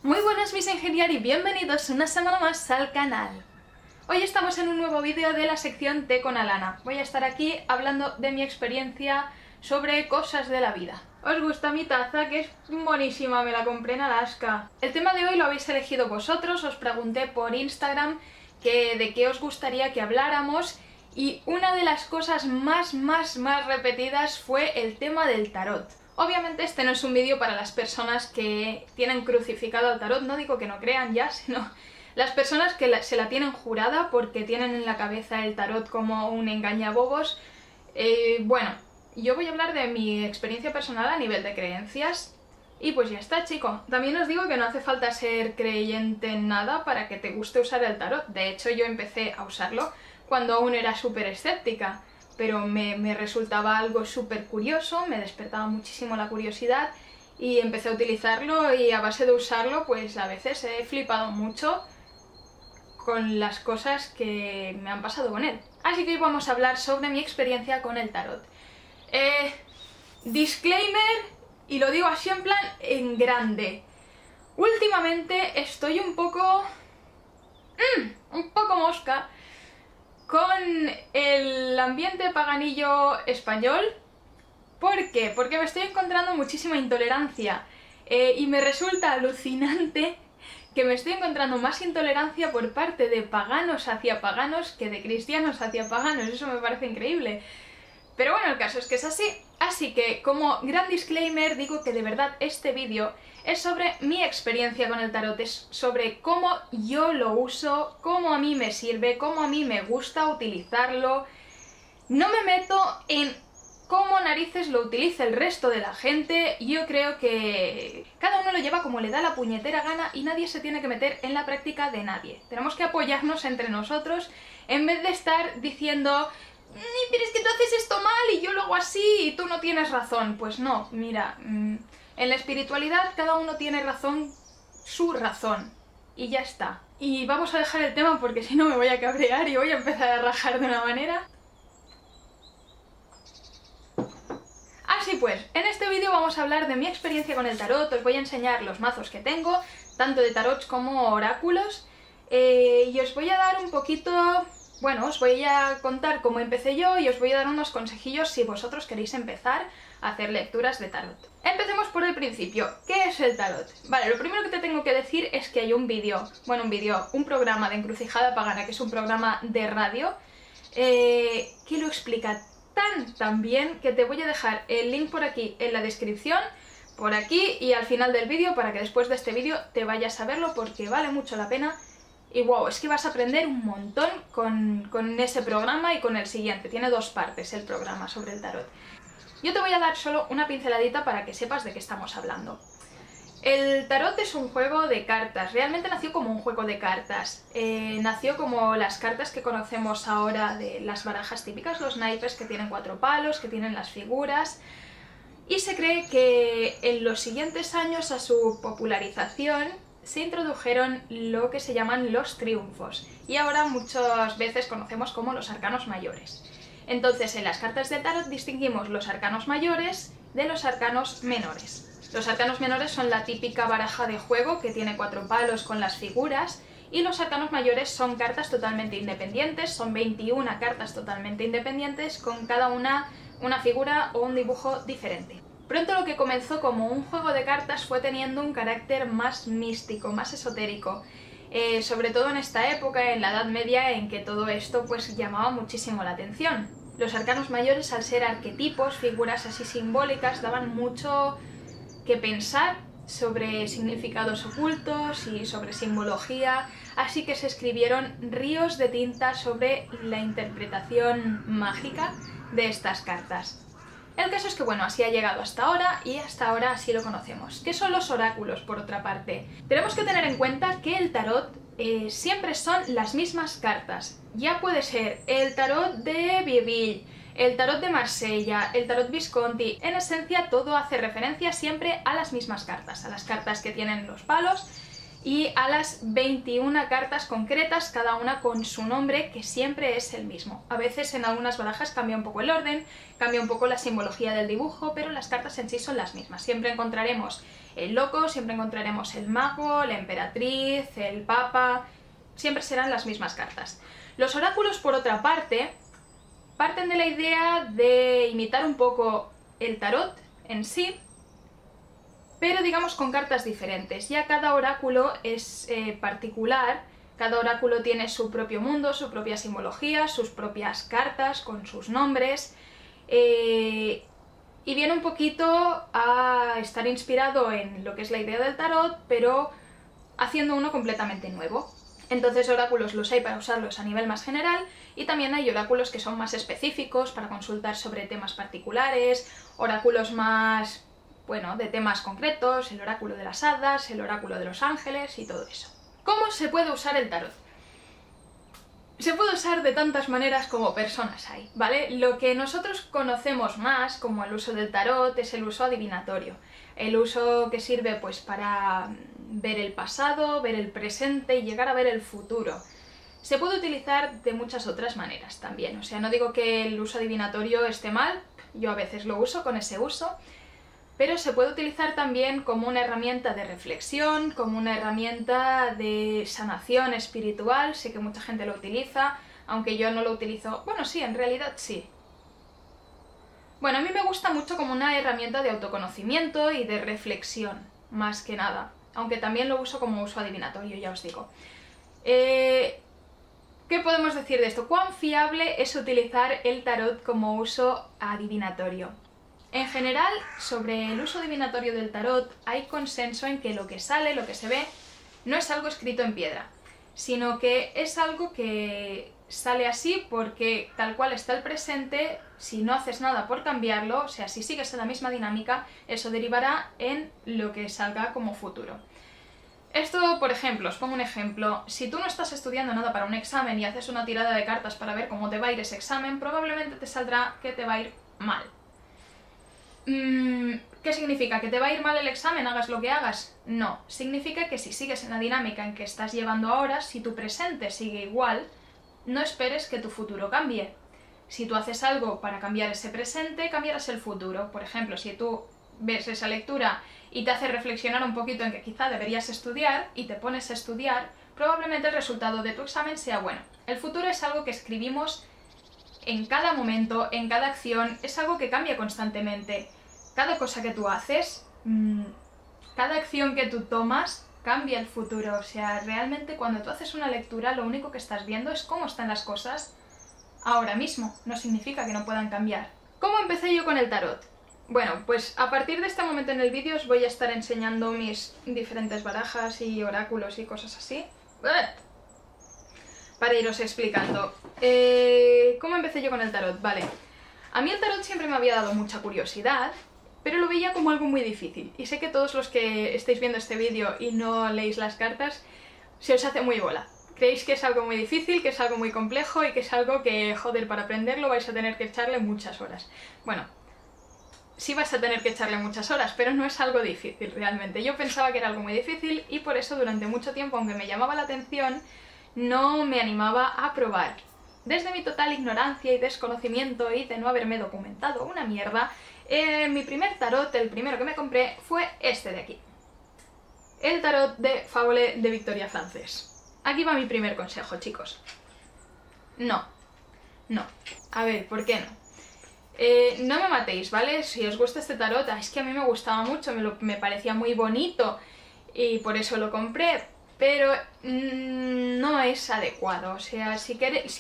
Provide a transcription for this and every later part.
Muy buenas mis Ingeniar y bienvenidos una semana más al canal. Hoy estamos en un nuevo vídeo de la sección Té con Alana. Voy a estar aquí hablando de mi experiencia sobre cosas de la vida. ¿Os gusta mi taza? Que es buenísima, me la compré en Alaska. El tema de hoy lo habéis elegido vosotros, os pregunté por Instagram de qué os gustaría que habláramos y una de las cosas más repetidas fue el tema del tarot. Obviamente este no es un vídeo para las personas que tienen crucificado al tarot, no digo que no crean ya, sino las personas que se la tienen jurada porque tienen en la cabeza el tarot como un engañabobos. Bueno, yo voy a hablar de mi experiencia personal a nivel de creencias y pues ya está, chico. También os digo que no hace falta ser creyente en nada para que te guste usar el tarot. De hecho yo empecé a usarlo cuando aún era súper escéptica. Pero me resultaba algo súper curioso, me despertaba muchísimo la curiosidad y empecé a utilizarlo y a base de usarlo pues a veces he flipado mucho con las cosas que me han pasado con él. Así que hoy vamos a hablar sobre mi experiencia con el tarot. Disclaimer, y lo digo así en plan en grande. Últimamente estoy un poco mosca con el ambiente paganillo español. ¿Por qué? Porque me estoy encontrando muchísima intolerancia y me resulta alucinante que me estoy encontrando más intolerancia por parte de paganos hacia paganos que de cristianos hacia paganos. Eso me parece increíble. Pero bueno, el caso es que es así. Así que, como gran disclaimer, digo que de verdad este vídeo es sobre mi experiencia con el tarot, es sobre cómo yo lo uso, cómo a mí me sirve, cómo a mí me gusta utilizarlo. No me meto en cómo narices lo utiliza el resto de la gente. Yo creo que cada uno lo lleva como le da la puñetera gana y nadie se tiene que meter en la práctica de nadie. Tenemos que apoyarnos entre nosotros en vez de estar diciendo pero es que tú haces esto mal y yo lo hago así y tú no tienes razón. Pues no, mira, en la espiritualidad cada uno tiene razón, su razón, y ya está. Y vamos a dejar el tema porque si no me voy a cabrear y voy a empezar a rajar de una manera. Así pues, en este vídeo vamos a hablar de mi experiencia con el tarot, os voy a enseñar los mazos que tengo, tanto de tarots como oráculos, y os voy a dar un poquito... Bueno, os voy a contar cómo empecé yo y os voy a dar unos consejillos si vosotros queréis empezar a hacer lecturas de tarot. Empecemos por el principio. ¿Qué es el tarot? Vale, lo primero que te tengo que decir es que hay un programa de Encrucijada Pagana, que es un programa de radio, que lo explica tan bien que te voy a dejar el link por aquí en la descripción, por aquí y al final del vídeo para que después de este vídeo te vayas a verlo porque vale mucho la pena. Y wow, es que vas a aprender un montón con ese programa y con el siguiente. Tiene dos partes el programa sobre el tarot. Yo te voy a dar solo una pinceladita para que sepas de qué estamos hablando. El tarot es un juego de cartas. Realmente nació como un juego de cartas. Nació como las cartas que conocemos ahora de las barajas típicas, los naipes que tienen 4 palos, que tienen las figuras. Y se cree que en los siguientes años a su popularización se introdujeron lo que se llaman los triunfos y ahora muchas veces conocemos como los arcanos mayores. Entonces en las cartas de tarot distinguimos los arcanos mayores de los arcanos menores. Los arcanos menores son la típica baraja de juego que tiene 4 palos con las figuras y los arcanos mayores son cartas totalmente independientes, son 21 cartas totalmente independientes con cada una figura o un dibujo diferente. Pronto lo que comenzó como un juego de cartas fue teniendo un carácter más místico, más esotérico, sobre todo en esta época, en la Edad Media, en que todo esto pues llamaba muchísimo la atención. Los arcanos mayores, al ser arquetipos, figuras así simbólicas, daban mucho que pensar sobre significados ocultos y sobre simbología, así que se escribieron ríos de tinta sobre la interpretación mágica de estas cartas. El caso es que bueno, así ha llegado hasta ahora y hasta ahora así lo conocemos. ¿Qué son los oráculos, por otra parte? Tenemos que tener en cuenta que el tarot siempre son las mismas cartas. Ya puede ser el tarot de Bieville, el tarot de Marsella, el tarot Visconti. En esencia todo hace referencia siempre a las mismas cartas, a las cartas que tienen los palos y a las 21 cartas concretas, cada una con su nombre, que siempre es el mismo. A veces en algunas barajas cambia un poco el orden, cambia un poco la simbología del dibujo, pero las cartas en sí son las mismas. Siempre encontraremos el loco, siempre encontraremos el mago, la emperatriz, el papa, siempre serán las mismas cartas. Los oráculos, por otra parte, parten de la idea de imitar un poco el tarot en sí, pero digamos con cartas diferentes. Ya cada oráculo es particular, cada oráculo tiene su propio mundo, su propia simbología, sus propias cartas con sus nombres, y viene un poquito a estar inspirado en lo que es la idea del tarot, pero haciendo uno completamente nuevo. Entonces oráculos los hay para usarlos a nivel más general, y también hay oráculos que son más específicos para consultar sobre temas particulares, oráculos más, bueno, de temas concretos, el oráculo de las hadas, el oráculo de los ángeles y todo eso. ¿Cómo se puede usar el tarot? Se puede usar de tantas maneras como personas hay, ¿vale? Lo que nosotros conocemos más como el uso del tarot es el uso adivinatorio. El uso que sirve pues para ver el pasado, ver el presente y llegar a ver el futuro. Se puede utilizar de muchas otras maneras también, o sea, no digo que el uso adivinatorio esté mal, yo a veces lo uso con ese uso, pero se puede utilizar también como una herramienta de reflexión, como una herramienta de sanación espiritual. Sé que mucha gente lo utiliza, aunque yo no lo utilizo. Bueno, sí, en realidad sí. Bueno, a mí me gusta mucho como una herramienta de autoconocimiento y de reflexión, más que nada. Aunque también lo uso como uso adivinatorio, ya os digo. ¿Qué podemos decir de esto? ¿Cuán fiable es utilizar el tarot como uso adivinatorio? En general, sobre el uso adivinatorio del tarot hay consenso en que lo que sale, lo que se ve, no es algo escrito en piedra, sino que es algo que sale así porque tal cual está el presente, si no haces nada por cambiarlo, o sea, si sigues en la misma dinámica, eso derivará en lo que salga como futuro. Esto, por ejemplo, os pongo un ejemplo, si tú no estás estudiando nada para un examen y haces una tirada de cartas para ver cómo te va a ir ese examen, probablemente te saldrá que te va a ir mal. ¿Qué significa? ¿Que te va a ir mal el examen, hagas lo que hagas? No, significa que si sigues en la dinámica en que estás llevando ahora, si tu presente sigue igual, no esperes que tu futuro cambie. Si tú haces algo para cambiar ese presente, cambiarás el futuro. Por ejemplo, si tú ves esa lectura y te hace reflexionar un poquito en que quizá deberías estudiar y te pones a estudiar, probablemente el resultado de tu examen sea bueno. El futuro es algo que escribimos en cada momento, en cada acción, es algo que cambia constantemente. Cada cosa que tú haces, cada acción que tú tomas, cambia el futuro. O sea, realmente cuando tú haces una lectura, lo único que estás viendo es cómo están las cosas ahora mismo. No significa que no puedan cambiar. ¿Cómo empecé yo con el tarot? Bueno, pues a partir de este momento en el vídeo os voy a estar enseñando mis diferentes barajas y oráculos y cosas así, para iros explicando. ¿Cómo empecé yo con el tarot? Vale, a mí el tarot siempre me había dado mucha curiosidad, pero lo veía como algo muy difícil. Y sé que todos los que estáis viendo este vídeo y no leéis las cartas, se os hace muy bola. Creéis que es algo muy difícil, que es algo muy complejo y que es algo que, joder, para aprenderlo vais a tener que echarle muchas horas. Bueno, sí vas a tener que echarle muchas horas, pero no es algo difícil realmente. Yo pensaba que era algo muy difícil y por eso durante mucho tiempo, aunque me llamaba la atención, no me animaba a probar. Desde mi total ignorancia y desconocimiento y de no haberme documentado una mierda, mi primer tarot, el primero que me compré, fue este de aquí. El tarot de Fable de Victoria Francés. Aquí va mi primer consejo, chicos. No. A ver, ¿por qué no? No me matéis, ¿vale? Si os gusta este tarot, es que a mí me gustaba mucho, me parecía muy bonito y por eso lo compré, pero no es adecuado. O sea, si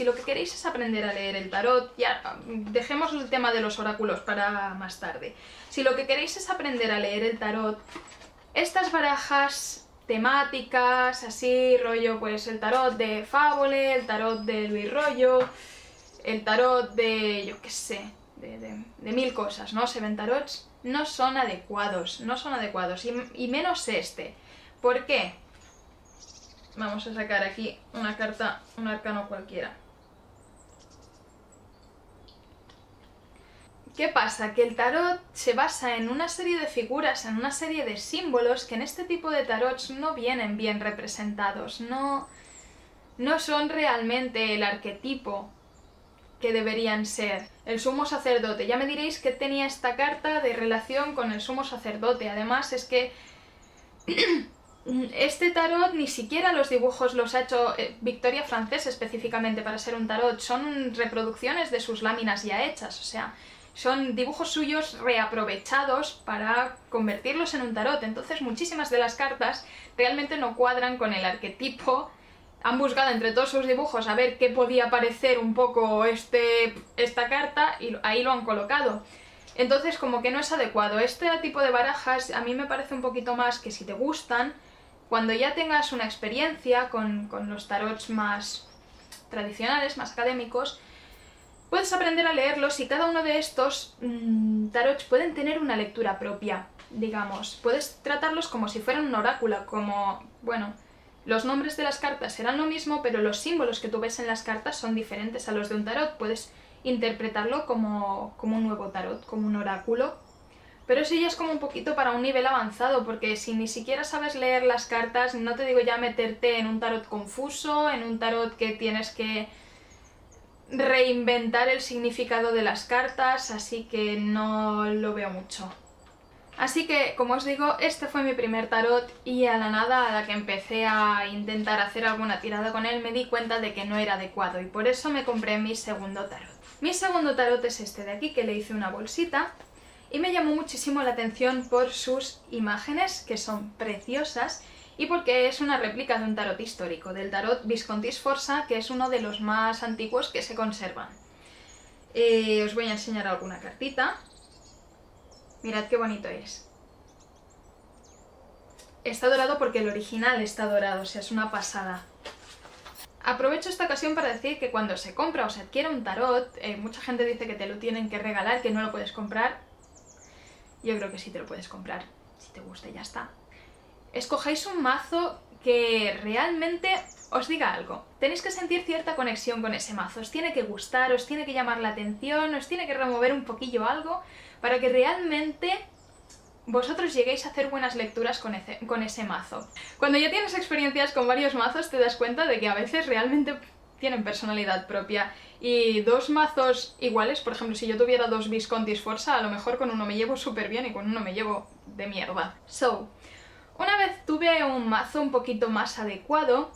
lo que queréis es aprender a leer el tarot, ya dejemos el tema de los oráculos para más tarde. Si lo que queréis es aprender a leer el tarot, estas barajas temáticas, así, rollo, pues el tarot de Fable, el tarot de Luis Rollo, el tarot de, yo qué sé, de mil cosas, ¿no? Seven tarots, no son adecuados, y menos este. ¿Por qué? Vamos a sacar aquí una carta, un arcano cualquiera. ¿Qué pasa? Que el tarot se basa en una serie de figuras, en una serie de símbolos que en este tipo de tarots no vienen bien representados, no son realmente el arquetipo que deberían ser. El sumo sacerdote, ya me diréis que tenía esta carta de relación con el sumo sacerdote. Además es que Este tarot ni siquiera los dibujos los ha hecho Victoria Francés específicamente para ser un tarot, son reproducciones de sus láminas ya hechas, o sea, son dibujos suyos reaprovechados para convertirlos en un tarot. Entonces muchísimas de las cartas realmente no cuadran con el arquetipo. Han buscado entre todos sus dibujos a ver qué podía parecer un poco esta carta y ahí lo han colocado. Entonces como que no es adecuado. Este tipo de barajas a mí me parece un poquito más que si te gustan, cuando ya tengas una experiencia con los tarots más tradicionales, más académicos, puedes aprender a leerlos y cada uno de estos tarots pueden tener una lectura propia, digamos. Puedes tratarlos como si fueran un oráculo, como, bueno, los nombres de las cartas serán lo mismo, pero los símbolos que tú ves en las cartas son diferentes a los de un tarot. Puedes interpretarlo como un nuevo tarot, como un oráculo. Pero eso ya es como un poquito para un nivel avanzado, porque si ni siquiera sabes leer las cartas, no te digo ya meterte en un tarot confuso, en un tarot que tienes que reinventar el significado de las cartas, así que no lo veo mucho. Así que, como os digo, este fue mi primer tarot y a la nada, a la que empecé a intentar hacer alguna tirada con él, me di cuenta de que no era adecuado y por eso me compré mi segundo tarot. Mi segundo tarot es este de aquí, que le hice una bolsita. Y me llamó muchísimo la atención por sus imágenes, que son preciosas, y porque es una réplica de un tarot histórico, del tarot Visconti Sforza, que es uno de los más antiguos que se conservan. Os voy a enseñar alguna cartita. Mirad qué bonito es. Está dorado porque el original está dorado, o sea, es una pasada. Aprovecho esta ocasión para decir que cuando se compra o se adquiere un tarot, mucha gente dice que te lo tienen que regalar, que no lo puedes comprar. Yo creo que sí te lo puedes comprar, si te gusta y ya está. Escojáis un mazo que realmente os diga algo. Tenéis que sentir cierta conexión con ese mazo, os tiene que gustar, os tiene que llamar la atención, os tiene que remover un poquillo algo para que realmente vosotros lleguéis a hacer buenas lecturas con ese mazo. Cuando ya tienes experiencias con varios mazos te das cuenta de que a veces realmente tienen personalidad propia y dos mazos iguales, por ejemplo, si yo tuviera dos Visconti Sforza, a lo mejor con uno me llevo súper bien y con uno me llevo de mierda. Una vez tuve un mazo un poquito más adecuado,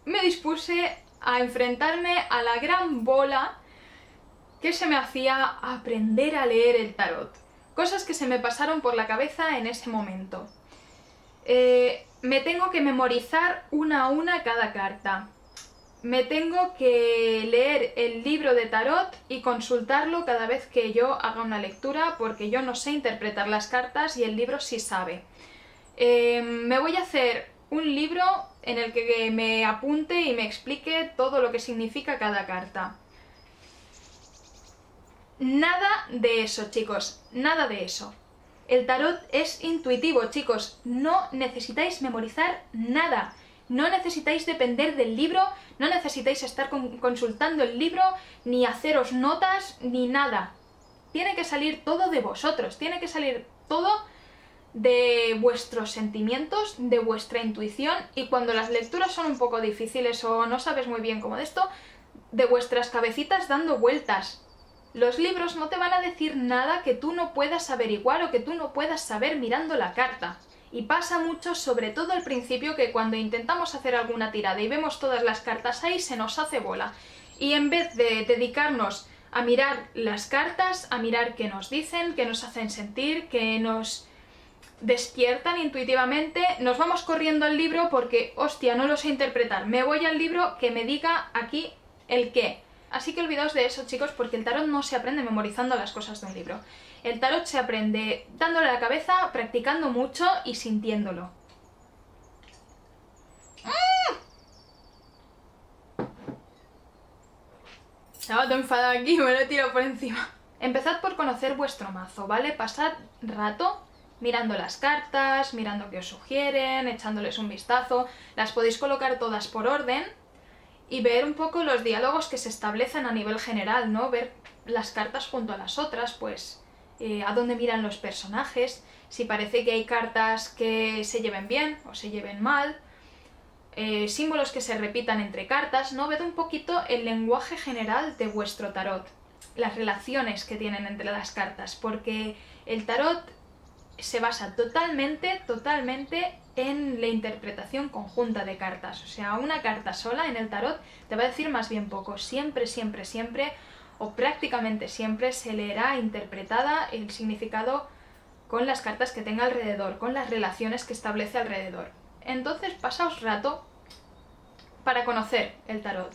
me dispuse a enfrentarme a la gran bola que se me hacía aprender a leer el tarot. Cosas que se me pasaron por la cabeza en ese momento. Me tengo que memorizar una a una cada carta. Me tengo que leer el libro de tarot y consultarlo cada vez que yo haga una lectura, porque yo no sé interpretar las cartas y el libro sí sabe. Me voy a hacer un libro en el que me apunte y me explique todo lo que significa cada carta. Nada de eso, chicos, nada de eso. El tarot es intuitivo, chicos, no necesitáis memorizar nada. No necesitáis depender del libro, no necesitáis estar consultando el libro, ni haceros notas, ni nada. Tiene que salir todo de vosotros, tiene que salir todo de vuestros sentimientos, de vuestra intuición, y cuando las lecturas son un poco difíciles o no sabes muy bien cómo de esto, de vuestras cabecitas dando vueltas. Los libros no te van a decir nada que tú no puedas averiguar o que tú no puedas saber mirando la carta. Y pasa mucho, sobre todo al principio, que cuando intentamos hacer alguna tirada y vemos todas las cartas ahí, se nos hace bola. Y en vez de dedicarnos a mirar las cartas, a mirar qué nos dicen, qué nos hacen sentir, qué nos despiertan intuitivamente, nos vamos corriendo al libro porque, hostia, no lo sé interpretar. Me voy al libro que me diga aquí el qué. Así que olvidaos de eso, chicos, porque el tarot no se aprende memorizando las cosas de un libro. El tarot se aprende dándole a la cabeza, practicando mucho y sintiéndolo. Estaba todo enfadada aquí, me lo he tirado por encima. Empezad por conocer vuestro mazo, ¿vale? Pasad rato mirando las cartas, mirando qué os sugieren, echándoles un vistazo. Las podéis colocar todas por orden y ver un poco los diálogos que se establecen a nivel general, ¿no? Ver las cartas junto a las otras, pues a dónde miran los personajes, si parece que hay cartas que se lleven bien o se lleven mal, símbolos que se repitan entre cartas, ¿no? Ved un poquito el lenguaje general de vuestro tarot, las relaciones que tienen entre las cartas, porque el tarot se basa totalmente en la interpretación conjunta de cartas. O sea, una carta sola en el tarot te va a decir más bien poco. Siempre, o prácticamente siempre, se leerá interpretada el significado con las cartas que tenga alrededor, con las relaciones que establece alrededor. Entonces, pasaos rato para conocer el tarot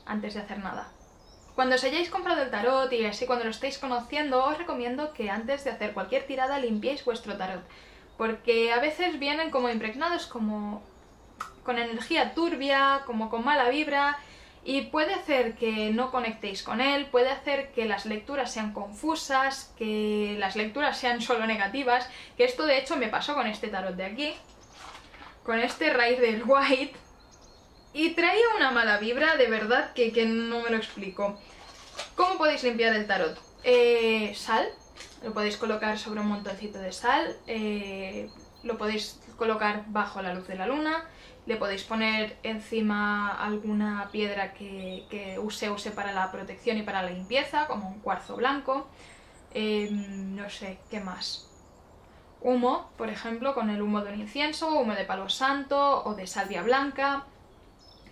antes de hacer nada. Cuando os hayáis comprado el tarot y así cuando lo estéis conociendo, os recomiendo que antes de hacer cualquier tirada limpiéis vuestro tarot, porque a veces vienen como impregnados, como con energía turbia, como con mala vibra, y puede hacer que no conectéis con él, puede hacer que las lecturas sean confusas, que las lecturas sean solo negativas, que esto de hecho me pasó con este tarot de aquí, con este Rider White, y traía una mala vibra, de verdad, que no me lo explico. ¿Cómo podéis limpiar el tarot? Sal, lo podéis colocar sobre un montoncito de sal, lo podéis colocar bajo la luz de la luna, le podéis poner encima alguna piedra que use para la protección y para la limpieza, como un cuarzo blanco, no sé, ¿qué más? Humo, por ejemplo, con el humo de un incienso, humo de palo santo o de salvia blanca,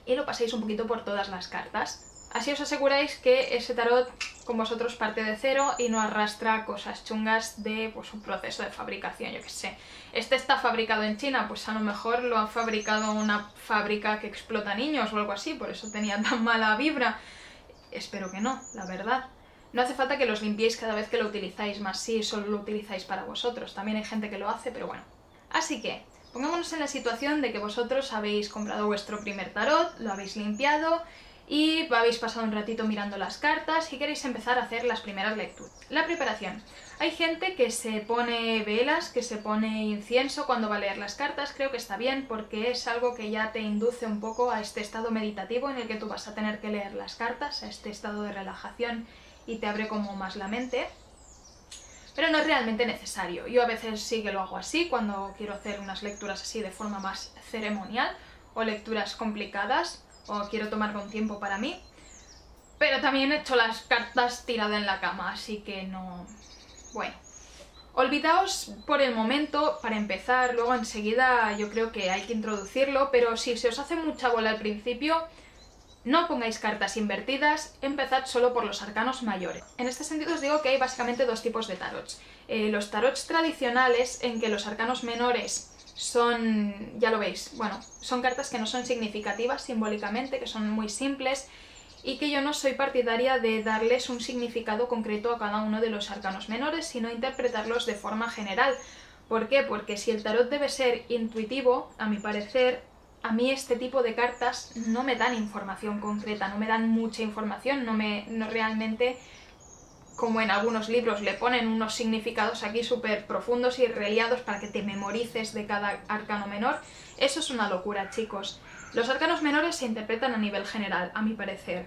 y lo paséis un poquito por todas las cartas. Así os aseguráis que ese tarot con vosotros parte de cero y no arrastra cosas chungas de pues, un proceso de fabricación, yo qué sé. Este está fabricado en China, pues a lo mejor lo ha fabricado una fábrica que explota niños o algo así, por eso tenía tan mala vibra. Espero que no, la verdad. No hace falta que los limpiéis cada vez que lo utilizáis, más si solo lo utilizáis para vosotros. También hay gente que lo hace, pero bueno. Así que, pongámonos en la situación de que vosotros habéis comprado vuestro primer tarot, lo habéis limpiado y habéis pasado un ratito mirando las cartas y queréis empezar a hacer las primeras lecturas. La preparación. Hay gente que se pone velas, que se pone incienso cuando va a leer las cartas. Creo que está bien porque es algo que ya te induce un poco a este estado meditativo en el que tú vas a tener que leer las cartas, a este estado de relajación y te abre como más la mente. Pero no es realmente necesario. Yo a veces sí que lo hago así, cuando quiero hacer unas lecturas así de forma más ceremonial, o lecturas complicadas, o quiero tomar con tiempo para mí. Pero también he hecho las cartas tirada en la cama, así que no... Bueno. Olvidaos por el momento, para empezar, luego enseguida yo creo que hay que introducirlo, pero si se os hace mucha bola al principio, no pongáis cartas invertidas, empezad solo por los arcanos mayores. En este sentido os digo que hay básicamente dos tipos de tarots. Los tarots tradicionales, en que los arcanos menores son, ya lo veis, bueno, son cartas que no son significativas simbólicamente, que son muy simples, y que yo no soy partidaria de darles un significado concreto a cada uno de los arcanos menores, sino interpretarlos de forma general. ¿Por qué? Porque si el tarot debe ser intuitivo, a mi parecer, a mí este tipo de cartas no me dan información concreta, no me dan mucha información, no realmente, como en algunos libros le ponen unos significados aquí súper profundos y reliados para que te memorices de cada arcano menor. Eso es una locura, chicos. Los arcanos menores se interpretan a nivel general, a mi parecer.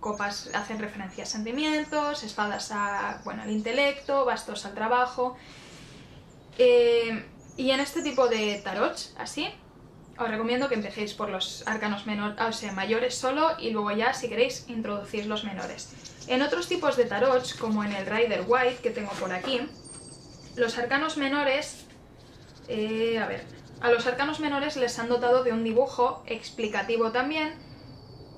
Copas hacen referencia a sentimientos, espadas al intelecto, bastos al trabajo. Y en este tipo de tarots, así, os recomiendo que empecéis por los arcanos mayores solo y luego ya, si queréis, introducís los menores. En otros tipos de tarots, como en el Rider White que tengo por aquí, los arcanos menores... A los arcanos menores les han dotado de un dibujo explicativo también.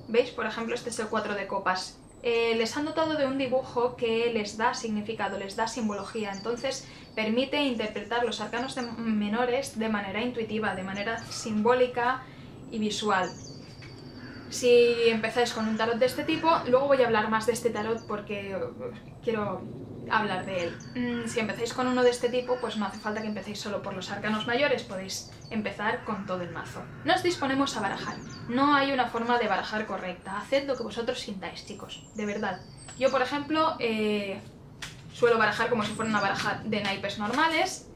¿Veis? Por ejemplo, este es el 4 de copas. Les han dotado de un dibujo que les da significado, les da simbología. Entonces permite interpretar los arcanos menores de manera intuitiva, de manera simbólica y visual. Si empezáis con un tarot de este tipo, luego voy a hablar más de este tarot porque quiero hablar de él. Si empezáis con uno de este tipo, pues no hace falta que empecéis solo por los arcanos mayores, podéis empezar con todo el mazo. Nos disponemos a barajar. No hay una forma de barajar correcta. Haced lo que vosotros sintáis, chicos, de verdad. Yo, por ejemplo, suelo barajar como si fuera una baraja de naipes normales.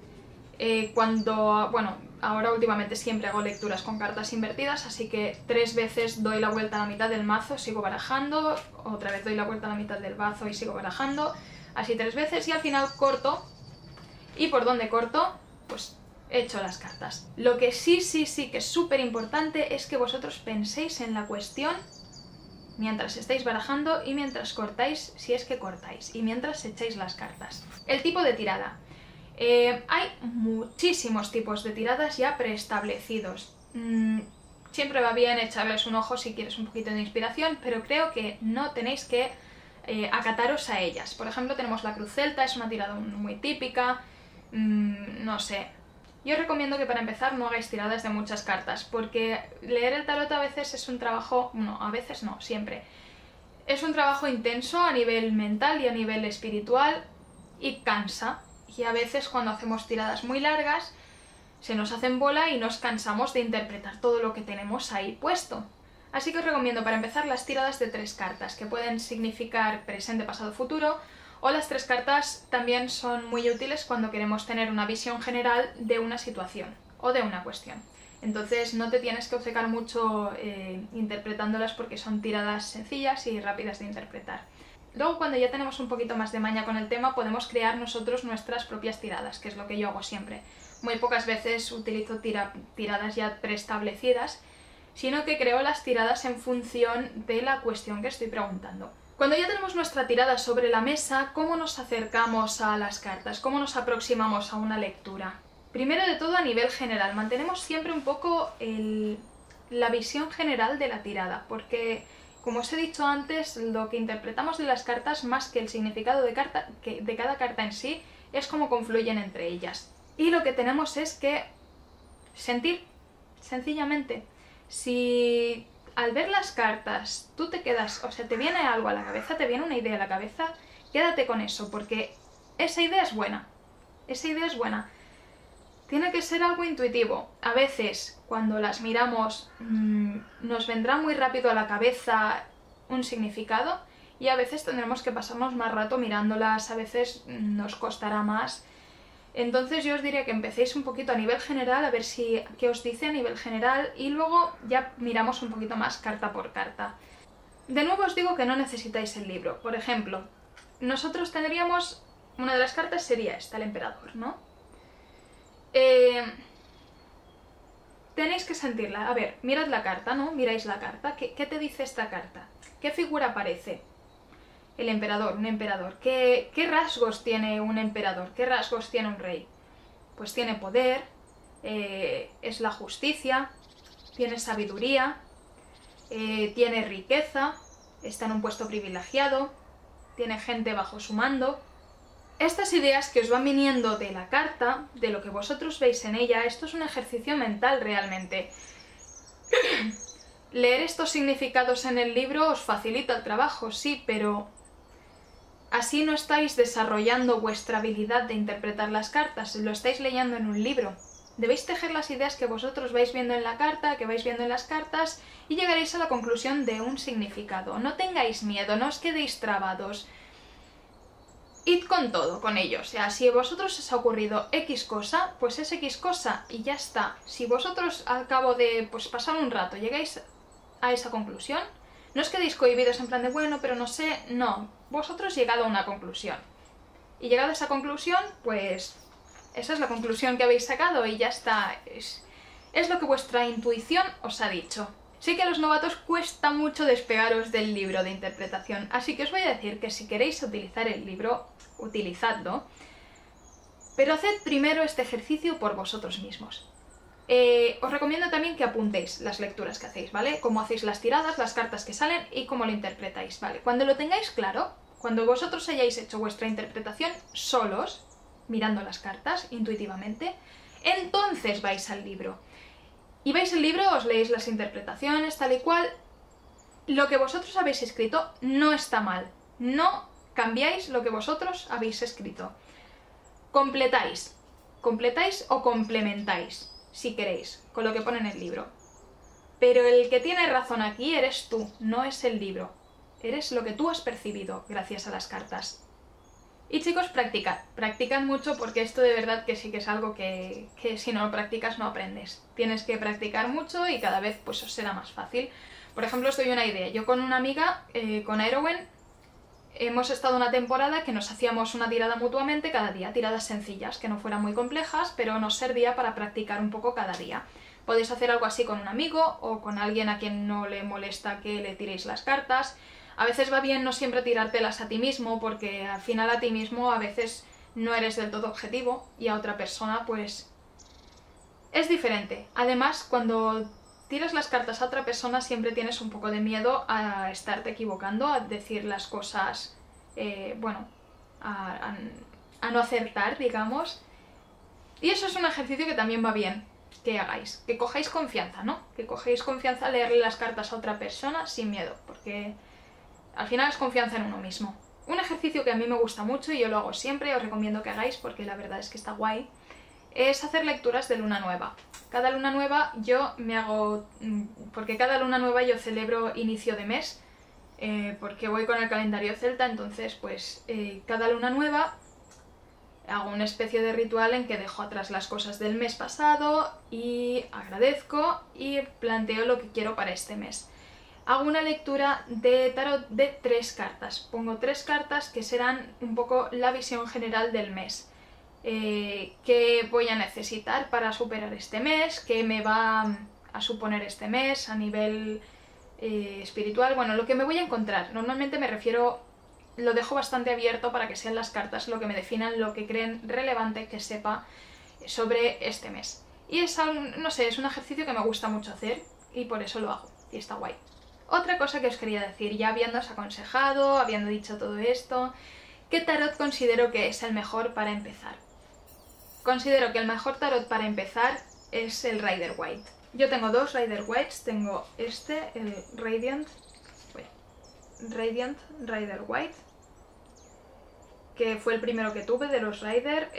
Ahora últimamente siempre hago lecturas con cartas invertidas, así que 3 veces doy la vuelta a la mitad del mazo, sigo barajando, otra vez doy la vuelta a la mitad del mazo y sigo barajando, así 3 veces y al final corto, y por donde corto, pues echo las cartas. Lo que sí que es súper importante es que vosotros penséis en la cuestión mientras estáis barajando y mientras cortáis, si es que cortáis, y mientras echáis las cartas. El tipo de tirada. Hay muchísimos tipos de tiradas ya preestablecidos. Siempre va bien echarles un ojo si quieres un poquito de inspiración, pero creo que no tenéis que acataros a ellas. Por ejemplo, tenemos la cruz celta, es una tirada muy típica, no sé. Yo os recomiendo que para empezar no hagáis tiradas de muchas cartas, porque leer el tarot a veces es un trabajo... No, a veces no, siempre. Es un trabajo intenso a nivel mental y a nivel espiritual y cansa. Y a veces cuando hacemos tiradas muy largas se nos hacen bola y nos cansamos de interpretar todo lo que tenemos ahí puesto. Así que os recomiendo para empezar las tiradas de 3 cartas, que pueden significar presente, pasado, futuro, o las 3 cartas también son muy útiles cuando queremos tener una visión general de una situación o de una cuestión. Entonces no te tienes que obcecar mucho interpretándolas porque son tiradas sencillas y rápidas de interpretar. Luego, cuando ya tenemos un poquito más de maña con el tema, podemos crear nosotros nuestras propias tiradas, que es lo que yo hago siempre. Muy pocas veces utilizo tiradas ya preestablecidas, sino que creo las tiradas en función de la cuestión que estoy preguntando. Cuando ya tenemos nuestra tirada sobre la mesa, ¿cómo nos acercamos a las cartas? ¿Cómo nos aproximamos a una lectura? Primero de todo, a nivel general, mantenemos siempre un poco la visión general de la tirada, porque, como os he dicho antes, lo que interpretamos de las cartas, más que el significado de cada carta en sí, es cómo confluyen entre ellas. Y lo que tenemos es que sentir, sencillamente. Si al ver las cartas tú te quedas, o sea, te viene algo a la cabeza, te viene una idea a la cabeza, quédate con eso, porque esa idea es buena. Esa idea es buena. Tiene que ser algo intuitivo. A veces, cuando las miramos, nos vendrá muy rápido a la cabeza un significado y a veces tendremos que pasarnos más rato mirándolas, a veces nos costará más. Entonces yo os diría que empecéis un poquito a nivel general, a ver qué os dice a nivel general y luego ya miramos un poquito más carta por carta. De nuevo os digo que no necesitáis el libro. Por ejemplo, nosotros tendríamos... Una de las cartas sería esta, el emperador, ¿no? Tenéis que sentirla. A ver, mirad la carta, ¿no? Miráis la carta. ¿Qué te dice esta carta? ¿Qué figura aparece? El emperador, un emperador. ¿Qué rasgos tiene un emperador? ¿Qué rasgos tiene un rey? Pues tiene poder, es la justicia, tiene sabiduría, tiene riqueza, está en un puesto privilegiado, tiene gente bajo su mando. Estas ideas que os van viniendo de la carta, de lo que vosotros veis en ella, esto es un ejercicio mental realmente. Leer estos significados en el libro os facilita el trabajo, sí, pero así no estáis desarrollando vuestra habilidad de interpretar las cartas, lo estáis leyendo en un libro. Debéis tejer las ideas que vosotros vais viendo en la carta, que vais viendo en las cartas, y llegaréis a la conclusión de un significado. No tengáis miedo, no os quedéis trabados. Id con todo, con ello. O sea, si a vosotros os ha ocurrido X cosa, pues es X cosa y ya está. Si vosotros al cabo de pasar un rato llegáis a esa conclusión, no os quedéis cohibidos en plan de bueno, pero no sé, no. Vosotros llegado a una conclusión. Y llegado a esa conclusión, pues esa es la conclusión que habéis sacado y ya está. Es lo que vuestra intuición os ha dicho. Sé que a los novatos cuesta mucho despegaros del libro de interpretación, así que os voy a decir que si queréis utilizar el libro, utilizadlo, pero haced primero este ejercicio por vosotros mismos. Os recomiendo también que apuntéis las lecturas que hacéis, ¿vale? Cómo hacéis las tiradas, las cartas que salen y cómo lo interpretáis, ¿vale? Cuando lo tengáis claro, cuando vosotros hayáis hecho vuestra interpretación solos, mirando las cartas intuitivamente, entonces vais al libro. Y veis el libro, os leéis las interpretaciones, tal y cual. Lo que vosotros habéis escrito no está mal. No cambiáis lo que vosotros habéis escrito. Completáis. Completáis o complementáis, si queréis, con lo que pone en el libro. Pero el que tiene razón aquí eres tú, no es el libro. Eres lo que tú has percibido gracias a las cartas. Y chicos, practicad mucho porque esto de verdad que sí que es algo que si no lo practicas no aprendes. Tienes que practicar mucho y cada vez pues os será más fácil. Por ejemplo, os doy una idea. Yo con una amiga, con Aerowen, hemos estado una temporada que nos hacíamos una tirada mutuamente cada día, tiradas sencillas, que no fueran muy complejas, pero nos servía para practicar un poco cada día. Podéis hacer algo así con un amigo o con alguien a quien no le molesta que le tiréis las cartas. A veces va bien no siempre tirártelas a ti mismo, porque al final a ti mismo a veces no eres del todo objetivo y a otra persona pues es diferente. Además, cuando tiras las cartas a otra persona siempre tienes un poco de miedo a estarte equivocando, a decir las cosas, bueno, a no acertar, digamos. Y eso es un ejercicio que también va bien que hagáis, que cojáis confianza, ¿no? Que cogéis confianza a leerle las cartas a otra persona sin miedo, porque al final es confianza en uno mismo. Un ejercicio que a mí me gusta mucho y yo lo hago siempre, os recomiendo que hagáis porque la verdad es que está guay, es hacer lecturas de luna nueva. Cada luna nueva yo me hago... porque cada luna nueva yo celebro inicio de mes, porque voy con el calendario celta, entonces pues cada luna nueva hago una especie de ritual en que dejo atrás las cosas del mes pasado y agradezco y planteo lo que quiero para este mes. Hago una lectura de tarot de 3 cartas. Pongo 3 cartas que serán un poco la visión general del mes. Qué voy a necesitar para superar este mes, qué me va a suponer este mes a nivel espiritual, bueno, lo que me voy a encontrar. Normalmente me refiero, lo dejo bastante abierto para que sean las cartas lo que me definan, lo que creen relevante que sepa sobre este mes. Y es, no sé, es un ejercicio que me gusta mucho hacer y por eso lo hago, y está guay. Otra cosa que os quería decir, ya habiéndoos aconsejado, habiendo dicho todo esto, ¿qué tarot considero que es el mejor para empezar? Considero que el mejor tarot para empezar es el Rider-Waite. Yo tengo 2 Rider-Waites, tengo este, el Radiant Rider-Waite, que fue el primero que tuve de los Rider.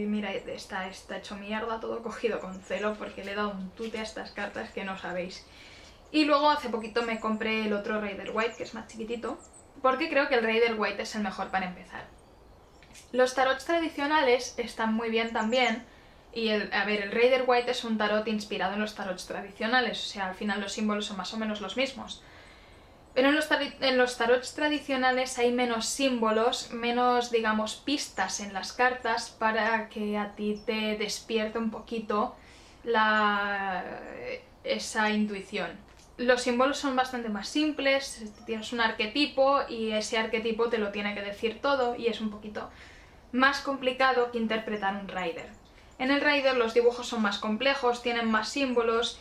Mira, está hecho mierda, todo cogido con celo porque le he dado un tute a estas cartas que no sabéis. Y luego hace poquito me compré el otro Rider-Waite, que es más chiquitito, porque creo que el Rider-Waite es el mejor para empezar. Los tarots tradicionales están muy bien también, y el Rider-Waite es un tarot inspirado en los tarots tradicionales, o sea, al final los símbolos son más o menos los mismos. Pero en los tarots tradicionales hay menos símbolos, menos, digamos, pistas en las cartas para que a ti te despierte un poquito esa intuición. Los símbolos son bastante más simples, tienes un arquetipo y ese arquetipo te lo tiene que decir todo y es un poquito más complicado que interpretar un Rider. En el Rider los dibujos son más complejos, tienen más símbolos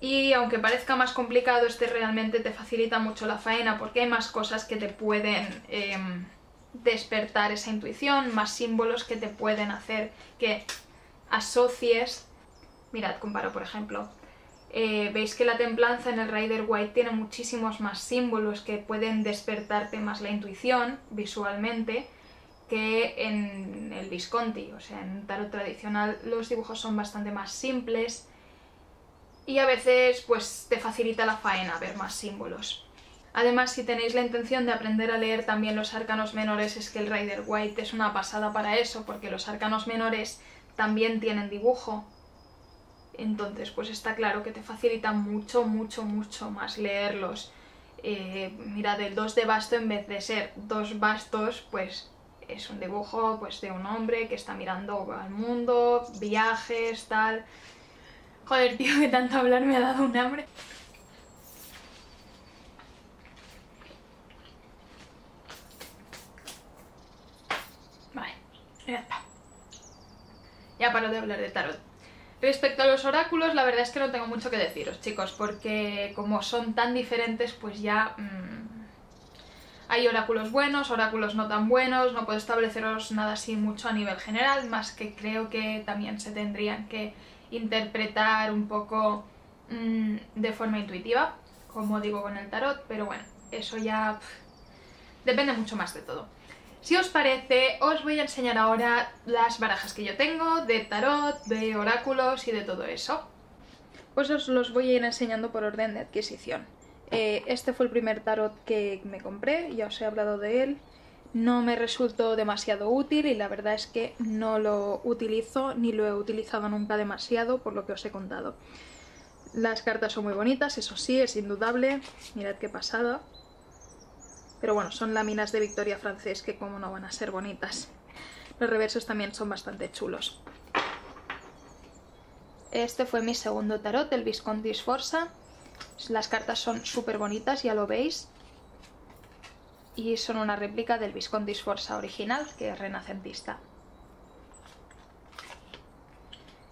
y aunque parezca más complicado, este realmente te facilita mucho la faena porque hay más cosas que te pueden despertar esa intuición, más símbolos que te pueden hacer que asocies. Mirad, comparo por ejemplo. Veis que la templanza en el Rider-Waite tiene muchísimos más símbolos que pueden despertarte más la intuición visualmente que en el Visconti. O sea, en tarot tradicional los dibujos son bastante más simples y a veces pues te facilita la faena ver más símbolos. Además, si tenéis la intención de aprender a leer también los arcanos menores, es que el Rider-Waite es una pasada para eso, porque los arcanos menores también tienen dibujo. Entonces, pues está claro que te facilita mucho, mucho, mucho más leerlos. Mirad, el 2 de basto, en vez de ser 2 bastos, pues es un dibujo pues de un hombre que está mirando al mundo, viajes, tal. Joder, tío, que tanto hablar me ha dado un hambre. Vale, ya está. Ya paro de hablar de tarot. Respecto a los oráculos, la verdad es que no tengo mucho que deciros, chicos, porque como son tan diferentes, pues ya hay oráculos buenos, oráculos no tan buenos, no puedo estableceros nada así mucho a nivel general, más que creo que también se tendrían que interpretar un poco de forma intuitiva, como digo con el tarot, pero bueno, eso ya depende mucho más de todo. Si os parece, os voy a enseñar ahora las barajas que yo tengo, de tarot, de oráculos y de todo eso. Pues os los voy a ir enseñando por orden de adquisición. Este fue el primer tarot que me compré, ya os he hablado de él. No me resultó demasiado útil y la verdad es que no lo utilizo ni lo he utilizado nunca demasiado por lo que os he contado. Las cartas son muy bonitas, eso sí, es indudable. Mirad qué pasada. Pero bueno, son láminas de Victoria francés que como no van a ser bonitas. Los reversos también son bastante chulos. Este fue mi segundo tarot, el Visconti Sforza. Las cartas son súper bonitas, ya lo veis. Y son una réplica del Visconti Sforza original, que es renacentista.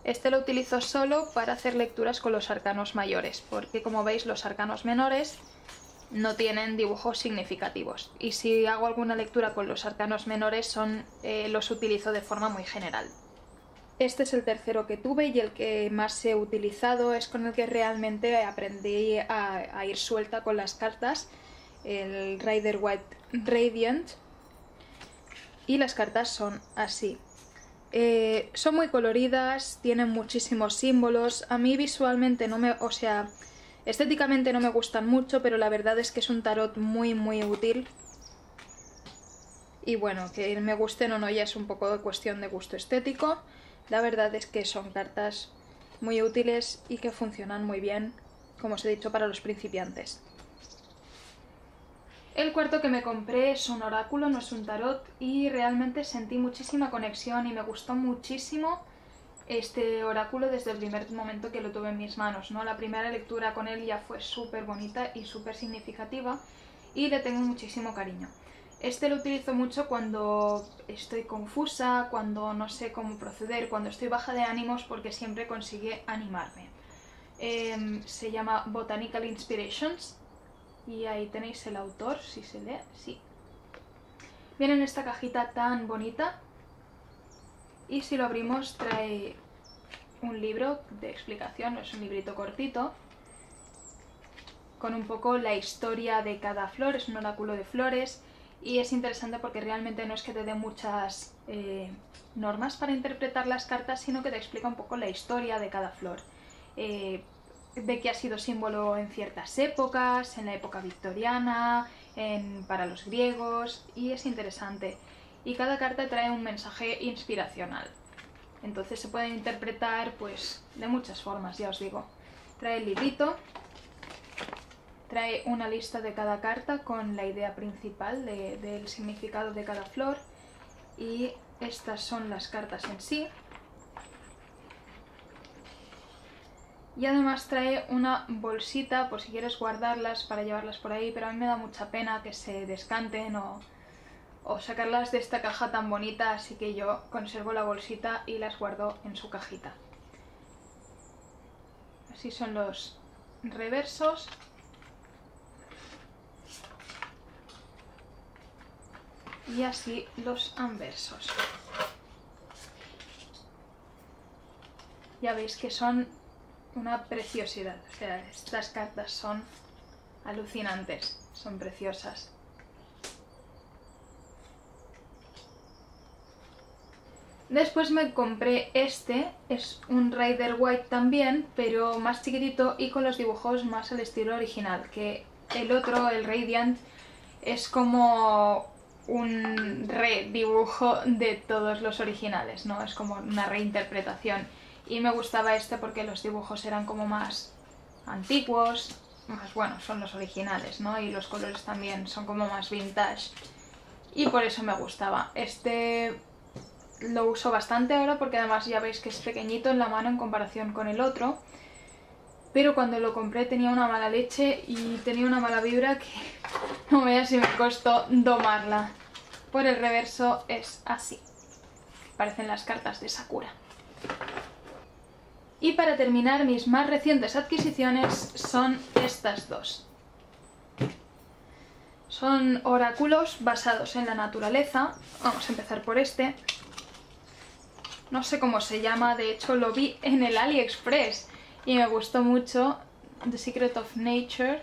Este lo utilizo solo para hacer lecturas con los arcanos mayores, porque como veis los arcanos menores no tienen dibujos significativos. Y si hago alguna lectura con los arcanos menores los utilizo de forma muy general. Este es el tercero que tuve y el que más he utilizado, es con el que realmente aprendí a ir suelta con las cartas, el Rider-Waite Radiant, y las cartas son así. Son muy coloridas, tienen muchísimos símbolos, a mí visualmente estéticamente no me gustan mucho, pero la verdad es que es un tarot muy útil. Y bueno, que me gusten o no ya es un poco de cuestión de gusto estético. La verdad es que son cartas muy útiles y que funcionan muy bien, como os he dicho, para los principiantes. El cuarto que me compré es un oráculo, no es un tarot, y realmente sentí muchísima conexión y me gustó muchísimo este oráculo desde el primer momento que lo tuve en mis manos, ¿no? La primera lectura con él ya fue súper bonita y súper significativa y le tengo muchísimo cariño. Este lo utilizo mucho cuando estoy confusa, cuando no sé cómo proceder, cuando estoy baja de ánimos, porque siempre consigue animarme. Se llama Botanical Inspirations y ahí tenéis el autor, si se lee, sí. Viene en esta cajita tan bonita y si lo abrimos trae un libro de explicación, es un librito cortito, con un poco la historia de cada flor, es un oráculo de flores. Y es interesante porque realmente no es que te dé muchas normas para interpretar las cartas, sino que te explica un poco la historia de cada flor. De qué ha sido símbolo en ciertas épocas, en la época victoriana, para los griegos, y es interesante. Y cada carta trae un mensaje inspiracional. Entonces se puede interpretar pues de muchas formas, ya os digo. Trae el librito. Trae una lista de cada carta con la idea principal del significado de cada flor y estas son las cartas en sí. Y además trae una bolsita por si quieres guardarlas para llevarlas por ahí, pero a mí me da mucha pena que se descanten o sacarlas de esta caja tan bonita, así que yo conservo la bolsita y las guardo en su cajita. Así son los reversos. Y así los anversos. Ya veis que son una preciosidad, o sea, estas cartas son alucinantes, son preciosas. Después me compré este, es un Rider-Waite también, pero más chiquitito y con los dibujos más al estilo original, que el otro, el Radiant, es como un redibujo de todos los originales, ¿no? Es como una reinterpretación. Y me gustaba este porque los dibujos eran como más antiguos, más bueno, son los originales, ¿no? Y los colores también son como más vintage. Y por eso me gustaba. Este lo uso bastante ahora porque además ya veis que es pequeñito en la mano en comparación con el otro. Pero cuando lo compré tenía una mala leche y tenía una mala vibra que no veas si me costó domarla. Por el reverso es así. Parecen las cartas de Sakura. Y para terminar, mis más recientes adquisiciones son estas dos. Son oráculos basados en la naturaleza. Vamos a empezar por este. No sé cómo se llama, de hecho lo vi en el AliExpress y me gustó mucho. The Secret of Nature.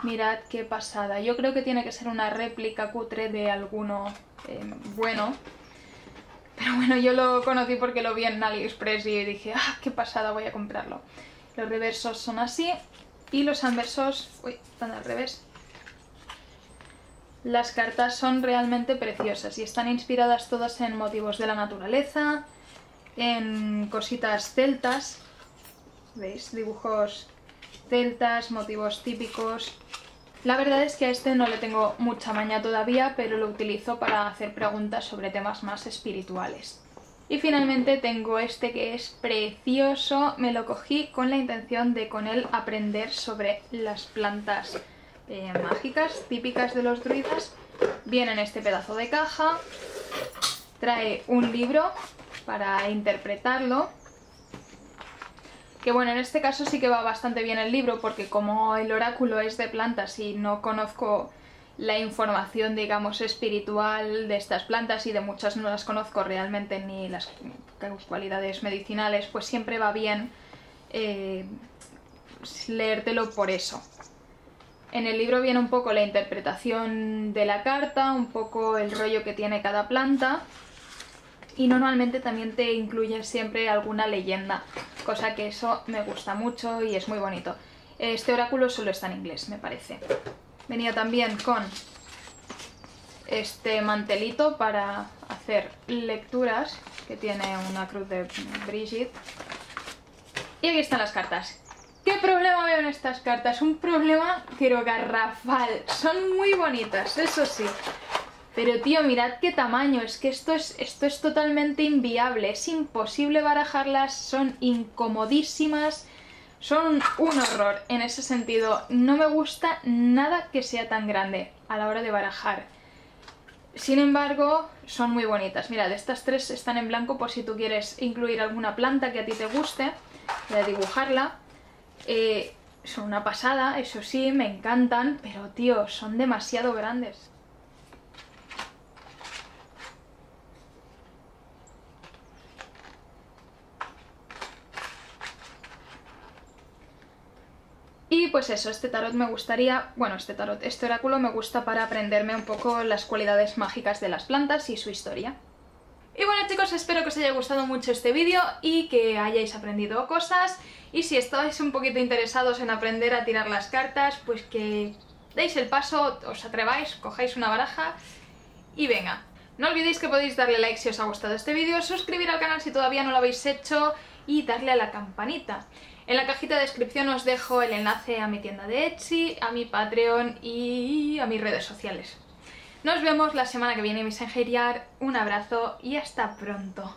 Mirad qué pasada. Yo creo que tiene que ser una réplica cutre de alguno bueno. Pero bueno, yo lo conocí porque lo vi en AliExpress y dije, ¡ah, qué pasada, voy a comprarlo! Los reversos son así y los anversos, uy, están al revés. Las cartas son realmente preciosas y están inspiradas todas en motivos de la naturaleza, en cositas celtas, ¿veis? Dibujos celtas, motivos típicos. La verdad es que a este no le tengo mucha maña todavía, pero lo utilizo para hacer preguntas sobre temas más espirituales. Y finalmente tengo este que es precioso, me lo cogí con la intención de con él aprender sobre las plantas mágicas típicas de los druidas. Viene en este pedazo de caja, trae un libro para interpretarlo Que bueno, en este caso sí que va bastante bien el libro, porque como el oráculo es de plantas y no conozco la información, digamos, espiritual de estas plantas, y de muchas no las conozco realmente ni las cualidades medicinales, pues siempre va bien leértelo por eso. En el libro viene un poco la interpretación de la carta, un poco el rollo que tiene cada planta, y normalmente también te incluye siempre alguna leyenda, cosa que eso me gusta mucho y es muy bonito. Este oráculo solo está en inglés, me parece. Venía también con este mantelito para hacer lecturas, que tiene una cruz de Brigitte. Y aquí están las cartas. ¿Qué problema veo en estas cartas? Un problema pero garrafal. Son muy bonitas, eso sí. Pero tío, mirad qué tamaño, es que esto es totalmente inviable, es imposible barajarlas, son incomodísimas, son un horror en ese sentido. No me gusta nada que sea tan grande a la hora de barajar. Sin embargo, son muy bonitas. Mirad, estas tres están en blanco por si tú quieres incluir alguna planta que a ti te guste, de dibujarla. Son una pasada, eso sí, me encantan, pero tío, son demasiado grandes. Y pues eso, este tarot me gustaría, bueno, este oráculo me gusta para aprenderme un poco las cualidades mágicas de las plantas y su historia. Y bueno chicos, espero que os haya gustado mucho este vídeo y que hayáis aprendido cosas, y si estáis un poquito interesados en aprender a tirar las cartas, pues que deis el paso, os atreváis, cojáis una baraja y venga. No olvidéis que podéis darle like si os ha gustado este vídeo, suscribir al canal si todavía no lo habéis hecho y darle a la campanita. En la cajita de descripción os dejo el enlace a mi tienda de Etsy, a mi Patreon y a mis redes sociales. Nos vemos la semana que viene, mis Engeriar. Un abrazo y hasta pronto.